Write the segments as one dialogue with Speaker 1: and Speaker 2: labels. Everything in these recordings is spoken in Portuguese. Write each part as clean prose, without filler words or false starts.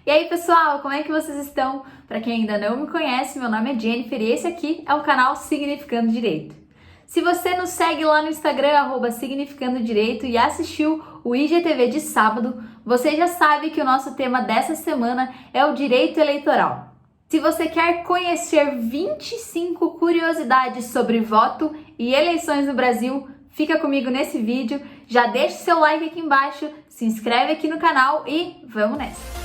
Speaker 1: E aí pessoal, como é que vocês estão? Para quem ainda não me conhece, meu nome é Jennifer e esse aqui é o canal Significando Direito. Se você nos segue lá no Instagram, @Significando Direito e assistiu o IGTV de sábado, você já sabe que o nosso tema dessa semana é o direito eleitoral. Se você quer conhecer 25 curiosidades sobre voto e eleições no Brasil, fica comigo nesse vídeo, já deixa seu like aqui embaixo, se inscreve aqui no canal e vamos nessa!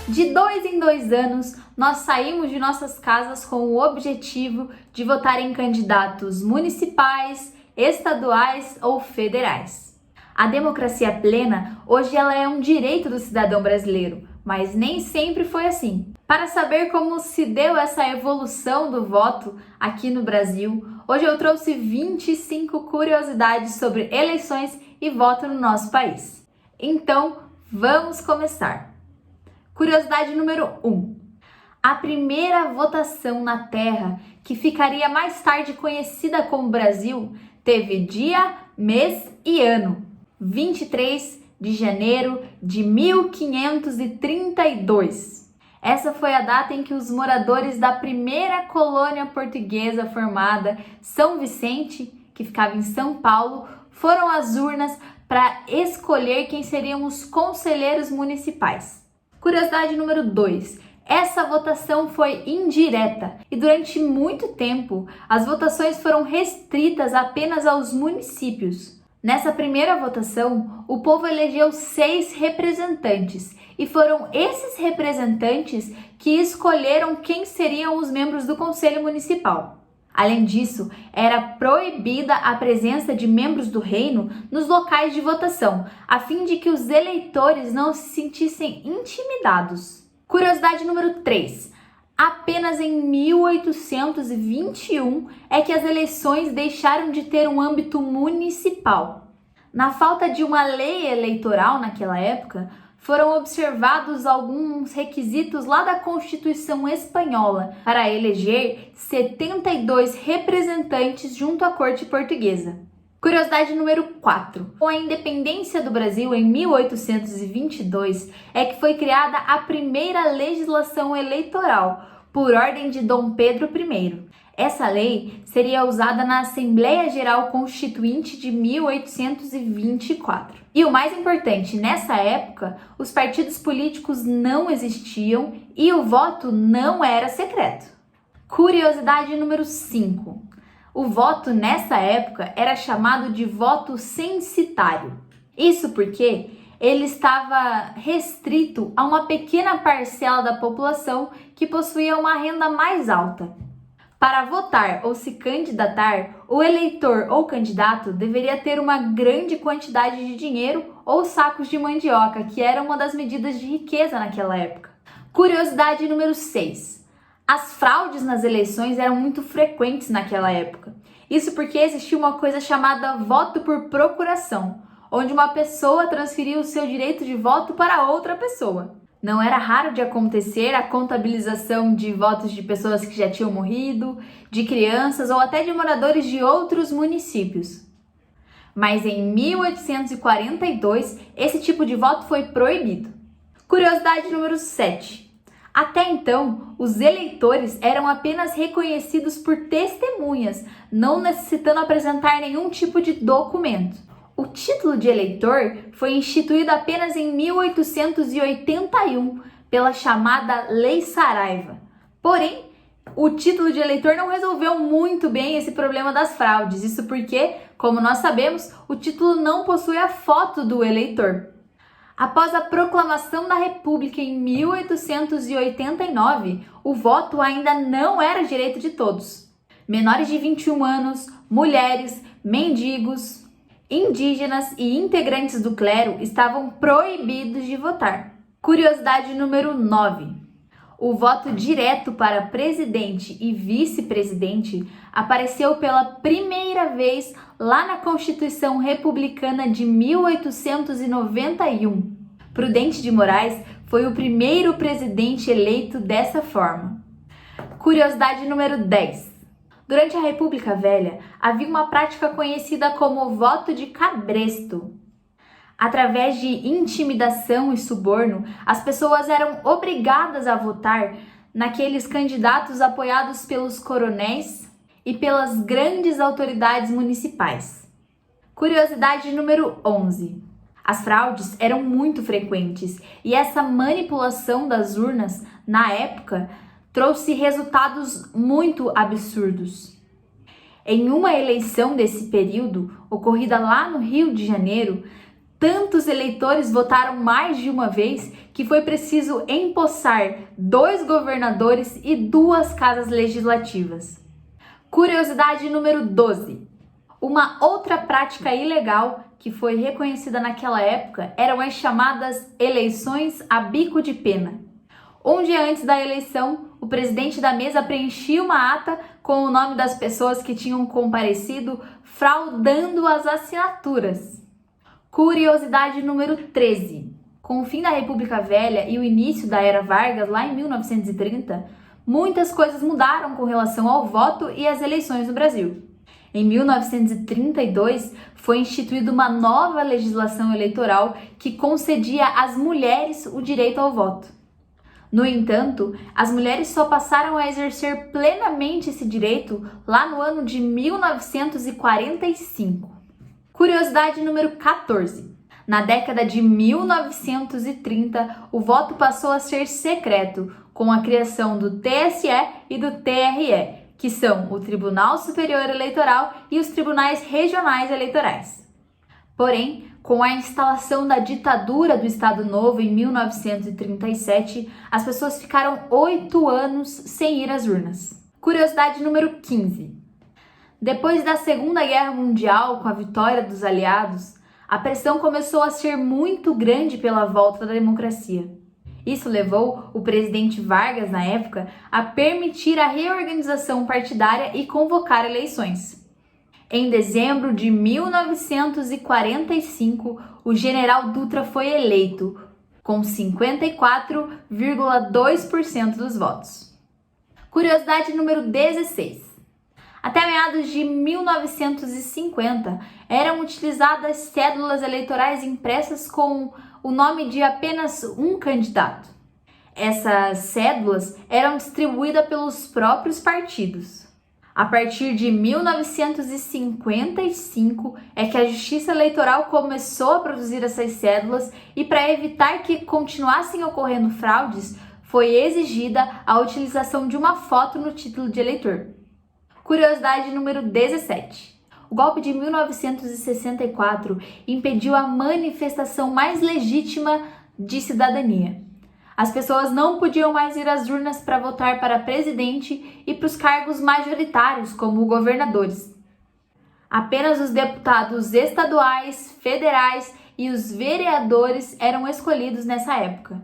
Speaker 1: De 2 em 2 anos, nós saímos de nossas casas com o objetivo de votar em candidatos municipais, estaduais ou federais. A democracia plena, hoje ela é um direito do cidadão brasileiro, mas nem sempre foi assim. Para saber como se deu essa evolução do voto aqui no Brasil, hoje eu trouxe 25 curiosidades sobre eleições e voto no nosso país. Então, vamos começar! Curiosidade número 1. A primeira votação na Terra, que ficaria mais tarde conhecida como Brasil, teve dia, mês e ano. 23 de janeiro de 1532. Essa foi a data em que os moradores da primeira colônia portuguesa formada, São Vicente, que ficava em São Paulo, foram às urnas para escolher quem seriam os conselheiros municipais. Curiosidade número 2. Essa votação foi indireta e durante muito tempo as votações foram restritas apenas aos municípios. Nessa primeira votação, o povo elegeu 6 representantes e foram esses representantes que escolheram quem seriam os membros do Conselho Municipal. Além disso, era proibida a presença de membros do reino nos locais de votação, a fim de que os eleitores não se sentissem intimidados. Curiosidade número 3. Apenas em 1821 é que as eleições deixaram de ter um âmbito municipal. Na falta de uma lei eleitoral naquela época, foram observados alguns requisitos lá da Constituição Espanhola para eleger 72 representantes junto à Corte Portuguesa. Curiosidade número 4. Com a independência do Brasil em 1822 é que foi criada a primeira legislação eleitoral, por ordem de Dom Pedro I. Essa lei seria usada na Assembleia Geral Constituinte de 1824. E o mais importante, nessa época, os partidos políticos não existiam e o voto não era secreto. Curiosidade número 5. O voto nessa época era chamado de voto censitário. Isso porque ele estava restrito a uma pequena parcela da população que possuía uma renda mais alta. Para votar ou se candidatar, o eleitor ou candidato deveria ter uma grande quantidade de dinheiro ou sacos de mandioca, que era uma das medidas de riqueza naquela época. Curiosidade número 6. As fraudes nas eleições eram muito frequentes naquela época. Isso porque existia uma coisa chamada voto por procuração, onde uma pessoa transferia o seu direito de voto para outra pessoa. Não era raro de acontecer a contabilização de votos de pessoas que já tinham morrido, de crianças ou até de moradores de outros municípios. Mas em 1842, esse tipo de voto foi proibido. Curiosidade número 7. Até então, os eleitores eram apenas reconhecidos por testemunhas, não necessitando apresentar nenhum tipo de documento. O título de eleitor foi instituído apenas em 1881 pela chamada Lei Saraiva. Porém, o título de eleitor não resolveu muito bem esse problema das fraudes. Isso porque, como nós sabemos, o título não possui a foto do eleitor. Após a proclamação da República em 1889, o voto ainda não era direito de todos. Menores de 21 anos, mulheres, mendigos, indígenas e integrantes do clero estavam proibidos de votar. Curiosidade número 9. O voto direto para presidente e vice-presidente apareceu pela primeira vez lá na Constituição Republicana de 1891. Prudente de Moraes foi o primeiro presidente eleito dessa forma. Curiosidade número 10. Durante a República Velha, havia uma prática conhecida como voto de cabresto. Através de intimidação e suborno, as pessoas eram obrigadas a votar naqueles candidatos apoiados pelos coronéis e pelas grandes autoridades municipais. Curiosidade número 11. As fraudes eram muito frequentes e essa manipulação das urnas, na época, trouxe resultados muito absurdos. Em uma eleição desse período, ocorrida lá no Rio de Janeiro, tantos eleitores votaram mais de uma vez que foi preciso empossar 2 governadores e 2 casas legislativas. Curiosidade número 12. Uma outra prática ilegal que foi reconhecida naquela época eram as chamadas eleições a bico de pena. Um dia antes da eleição, o presidente da mesa preenchia uma ata com o nome das pessoas que tinham comparecido, fraudando as assinaturas. Curiosidade número 13. Com o fim da República Velha e o início da Era Vargas, lá em 1930, muitas coisas mudaram com relação ao voto e às eleições no Brasil. Em 1932, foi instituída uma nova legislação eleitoral que concedia às mulheres o direito ao voto. No entanto, as mulheres só passaram a exercer plenamente esse direito lá no ano de 1945. Curiosidade número 14. Na década de 1930, o voto passou a ser secreto, com a criação do TSE e do TRE, que são o Tribunal Superior Eleitoral e os Tribunais Regionais Eleitorais. Porém, com a instalação da ditadura do Estado Novo em 1937, as pessoas ficaram 8 anos sem ir às urnas. Curiosidade número 15. Depois da Segunda Guerra Mundial, com a vitória dos aliados, a pressão começou a ser muito grande pela volta da democracia. Isso levou o presidente Vargas, na época, a permitir a reorganização partidária e convocar eleições. Em dezembro de 1945, o general Dutra foi eleito, com 54,2% dos votos. Curiosidade número 16. Até meados de 1950, eram utilizadas cédulas eleitorais impressas com o nome de apenas um candidato. Essas cédulas eram distribuídas pelos próprios partidos. A partir de 1955 é que a Justiça Eleitoral começou a produzir essas cédulas e, para evitar que continuassem ocorrendo fraudes, foi exigida a utilização de uma foto no título de eleitor. Curiosidade número 17. O golpe de 1964 impediu a manifestação mais legítima de cidadania. As pessoas não podiam mais ir às urnas para votar para presidente e para os cargos majoritários, como governadores. Apenas os deputados estaduais, federais e os vereadores eram escolhidos nessa época.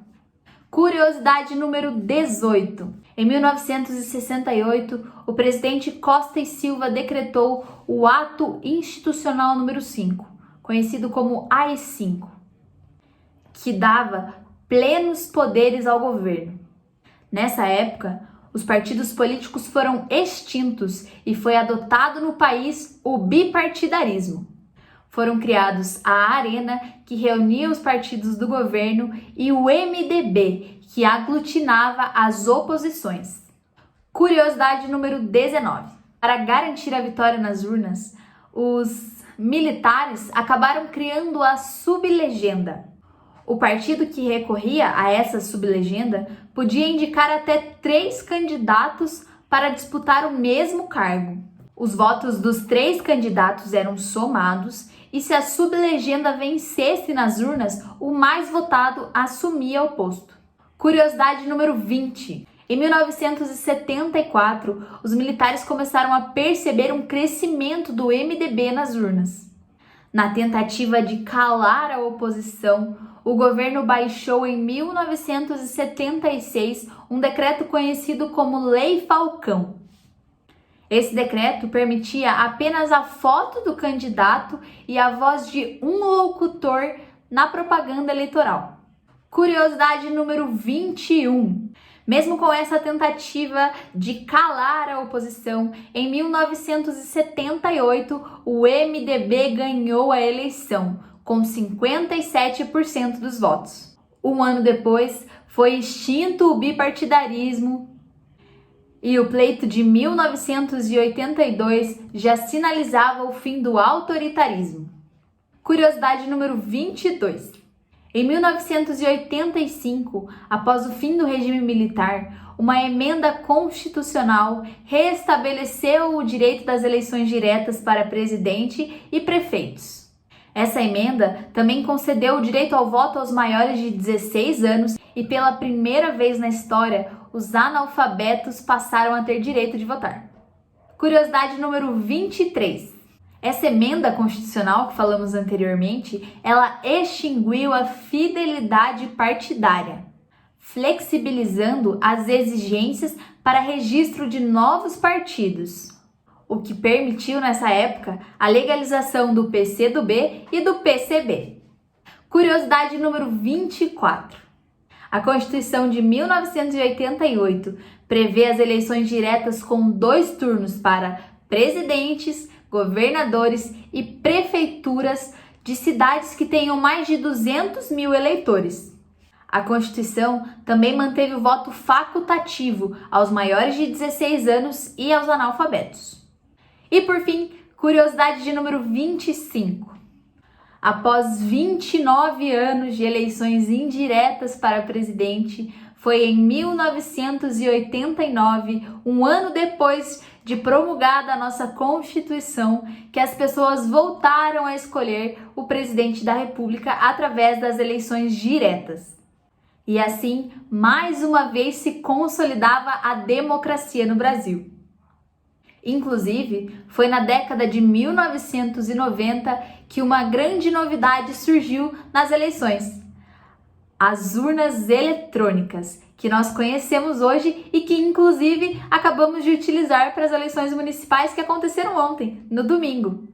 Speaker 1: Curiosidade número 18. Em 1968, o presidente Costa e Silva decretou o Ato Institucional número 5, conhecido como AI-5, que dava plenos poderes ao governo. Nessa época, os partidos políticos foram extintos e foi adotado no país o bipartidarismo. Foram criados a Arena, que reunia os partidos do governo, e o MDB, que aglutinava as oposições. Curiosidade número 19. Para garantir a vitória nas urnas, os militares acabaram criando a sublegenda. O partido que recorria a essa sublegenda podia indicar até 3 candidatos para disputar o mesmo cargo. Os votos dos 3 candidatos eram somados e, se a sublegenda vencesse nas urnas, o mais votado assumia o posto. Curiosidade número 20. Em 1974, os militares começaram a perceber um crescimento do MDB nas urnas. Na tentativa de calar a oposição, o governo baixou em 1976 um decreto conhecido como Lei Falcão. Esse decreto permitia apenas a foto do candidato e a voz de um locutor na propaganda eleitoral. Curiosidade número 21. Mesmo com essa tentativa de calar a oposição, em 1978 o MDB ganhou a eleição, com 57% dos votos. Um ano depois, foi extinto o bipartidarismo e o pleito de 1982 já sinalizava o fim do autoritarismo. Curiosidade número 22. Em 1985, após o fim do regime militar, uma emenda constitucional restabeleceu o direito das eleições diretas para presidente e prefeitos. Essa emenda também concedeu o direito ao voto aos maiores de 16 anos e pela primeira vez na história, os analfabetos passaram a ter direito de votar. Curiosidade número 23. Essa emenda constitucional que falamos anteriormente, ela extinguiu a fidelidade partidária, flexibilizando as exigências para registro de novos partidos, o que permitiu nessa época a legalização do PCdoB e do PCB. Curiosidade número 24. A Constituição de 1988 prevê as eleições diretas com 2 turnos para presidentes, governadores e prefeituras de cidades que tenham mais de 200 mil eleitores. A Constituição também manteve o voto facultativo aos maiores de 16 anos e aos analfabetos. E por fim, curiosidade de número 25. Após 29 anos de eleições indiretas para presidente, foi em 1989, um ano depois de promulgada a nossa Constituição, que as pessoas voltaram a escolher o presidente da República através das eleições diretas. E assim, mais uma vez se consolidava a democracia no Brasil. Inclusive, foi na década de 1990 que uma grande novidade surgiu nas eleições: as urnas eletrônicas, que nós conhecemos hoje e que inclusive acabamos de utilizar para as eleições municipais que aconteceram ontem, no domingo.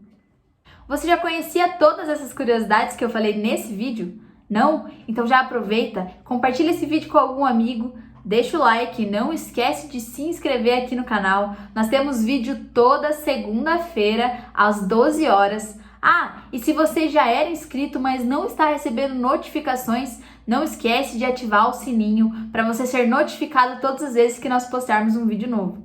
Speaker 1: Você já conhecia todas essas curiosidades que eu falei nesse vídeo? Não? Então já aproveita, compartilha esse vídeo com algum amigo, deixa o like, não esquece de se inscrever aqui no canal. Nós temos vídeo toda segunda-feira às 12 horas. E se você já era inscrito, mas não está recebendo notificações, não esquece de ativar o sininho para você ser notificado todas as vezes que nós postarmos um vídeo novo.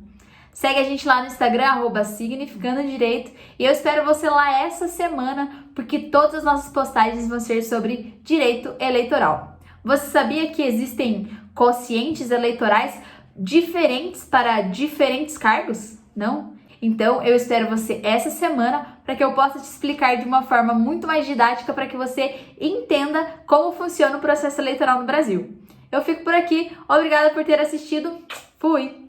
Speaker 1: Segue a gente lá no Instagram, @significandodireito, e eu espero você lá essa semana, porque todas as nossas postagens vão ser sobre direito eleitoral. Você sabia que existem quocientes eleitorais diferentes para diferentes cargos? Não? Então, eu espero você essa semana para que eu possa te explicar de uma forma muito mais didática para que você entenda como funciona o processo eleitoral no Brasil. Eu fico por aqui, obrigada por ter assistido, fui!